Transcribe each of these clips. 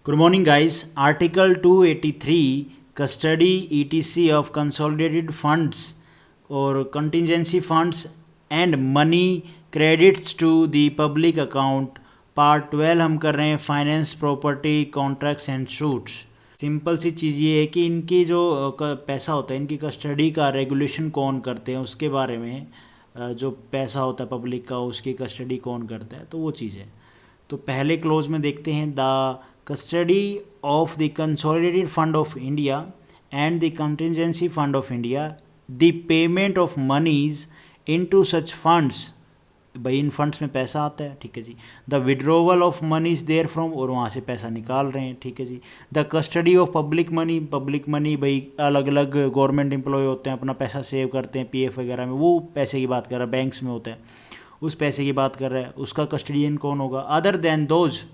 Good morning, guys. Article 283 custody etc of consolidated funds or contingency funds and money credits to the public account part 12 हम कर रहे हैं finance property contracts and suits. Simple सी चीज़ ये है कि इनकी जो पैसा होता है इनकी कस्टडी का रेगुलेशन कौन करते हैं उसके बारे में, जो पैसा होता है पब्लिक का उसकी कस्टडी कौन करता है, तो वो चीज़ है। तो पहले क्लोज में देखते हैं the custody of the consolidated fund of India and the contingency fund of India, the payment of monies into such funds, भाई इन फंड्स में पैसा आता है, ठीक है जी। The withdrawal of moneys therefrom, और वहाँ से पैसा निकाल रहे हैं, ठीक है जी। The custody of public money, भाई अलग अलग गवर्नमेंट एम्प्लॉय होते हैं अपना पैसा सेव करते हैं पीएफ वगैरह में, वो पैसे की बात कर रहा है, बैंक्स में होता है उस पैसे की बात कर रहा है, उसका कस्टडियन कौन होगा। Other than those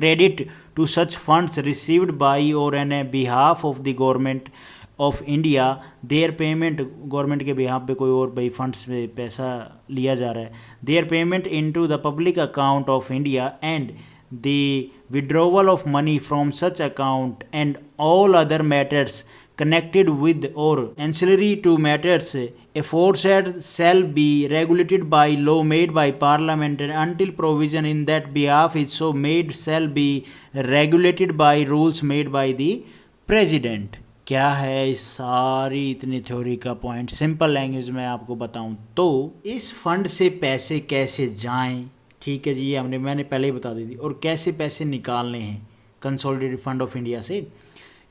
credit to such funds received by or on behalf of the government of India, their payment government के बिहाफ पे कोई और भाई फंड्स में पैसा लिया जा रहा है, their payment into the public account of India and the withdrawal of money from such account and all other matters connected with or ancillary to matters aforesaid shall be regulated by law made by parliament and until provision in that behalf is so made shall be regulated by rules made by the president। क्या है इस सारी इतनी theory का point simple language में आपको बताऊं तो इस फंड से पैसे कैसे जाएं, ठीक है जी, ये मैंने पहले ही बता दी थी, और कैसे पैसे निकालने हैं कंसोलिडेटेड फंड ऑफ इंडिया से,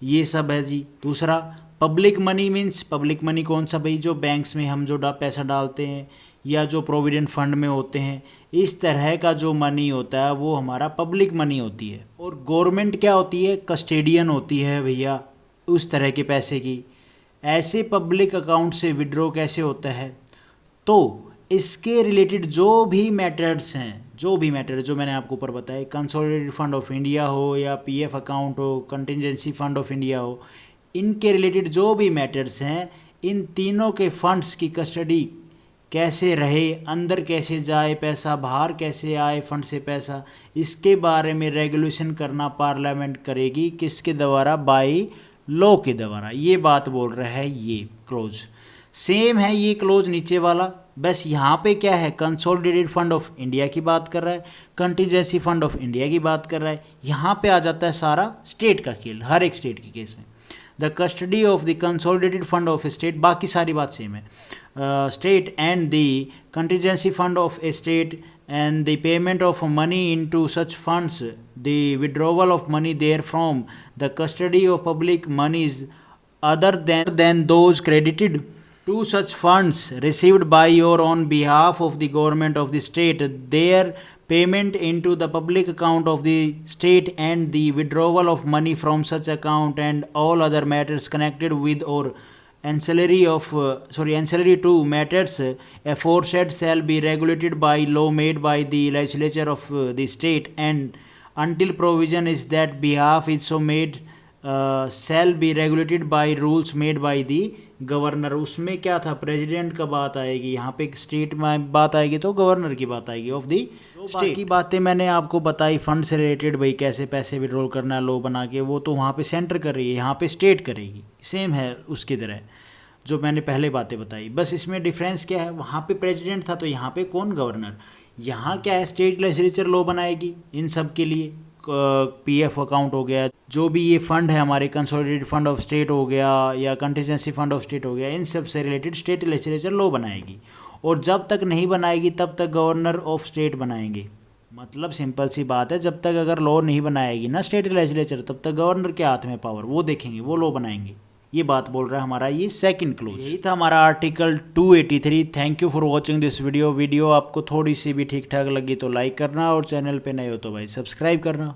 ये सब है जी। दूसरा public money means public money कौन सा, भाई जो बैंक्स में हम जो पैसा डालते हैं या जो प्रोविडेंट फंड में होते हैं, इस तरह का जो मनी होता है वो हमारा पब्लिक मनी होती है। और गवर्नमेंट क्या होती है, कस्टेडियन होती है भैया उस तरह के पैसे की। ऐसे पब्लिक अकाउंट से विड्रॉ कैसे होता है, तो इसके रिलेटेड जो भी मैटर्स हैं, जो मैंने आपको ऊपर बताया, कंसोलिडेटेड फंड ऑफ इंडिया हो या पीएफ अकाउंट हो, कंटिजेंसी फंड ऑफ इंडिया हो, इनके रिलेटेड जो भी मैटर्स हैं, इन तीनों के फंड्स की कस्टडी कैसे रहे, अंदर कैसे जाए पैसा, बाहर कैसे आए फंड से पैसा, इसके बारे में रेगुलेशन करना पार्लियामेंट करेगी, किसके द्वारा, बाय लॉ के द्वारा। ये बात बोल रहा है ये क्लोज। सेम है ये क्लोज नीचे वाला, बस यहाँ पे क्या है, कंसोलिडेटेड फंड ऑफ इंडिया की बात कर रहा है, कंटिजेंसी फंड ऑफ इंडिया की बात कर रहा है। यहाँ पे आ जाता है सारा स्टेट का खेल, हर एक स्टेट के केस में। The custody of the consolidated fund of A state, बाकी सारी बात सेम है, state and the contingency fund of A state and the payment of money into such funds, the withdrawal of money therefrom, the custody of public monies other than those credited to such funds received by or on behalf of the government of the state, their payment into the public account of the state and the withdrawal of money from such account and all other matters connected with or ancillary to matters aforesaid shall be regulated by law made by the legislature of the state and until provision is that behalf is so made shall be regulated by rules made by the governor. उसमें क्या था, president का बात आएगी, यहाँ पे state में बात आएगी तो गवर्नर की बात आएगी ऑफ दी स्टेट। की बातें मैंने आपको बताई फंड से रिलेटेड, भाई कैसे पैसे विड्रॉल करना है लॉ बना के, वो तो वहाँ पे सेंटर कर रही है, यहाँ पे स्टेट करेगी। सेम है उसकी तरह जो मैंने पहले बातें बताई, बस इसमें डिफरेंस क्या है, वहाँ पे प्रेसिडेंट था तो यहाँ पे कौन, गवर्नर। यहाँ क्या है, स्टेट लेजिस्लेचर लॉ बनाएगी इन सब के लिए। पीएफ अकाउंट हो गया, जो भी ये फंड है हमारे कंसोलिडेटेड फंड ऑफ स्टेट हो गया या कंटिजेंसी फंड ऑफ स्टेट हो गया, इन सब से रिलेटेड स्टेट लेजिस्लेचर लॉ बनाएगी। और जब तक नहीं बनाएगी तब तक गवर्नर ऑफ स्टेट बनाएंगे। मतलब सिंपल सी बात है, जब तक अगर लॉ नहीं बनाएगी ना स्टेट लेजिस्लेचर, तब तक गवर्नर के हाथ में पावर, वो देखेंगे, वो लॉ बनाएंगे। ये बात बोल रहा है हमारा ये सेकंड क्लोज। यही था हमारा article 283। Thank you for watching this video. आपको थोड़ी सी भी ठीक ठाक लगी तो लाइक करना, और चैनल पे नए हो तो भाई सब्सक्राइब करना।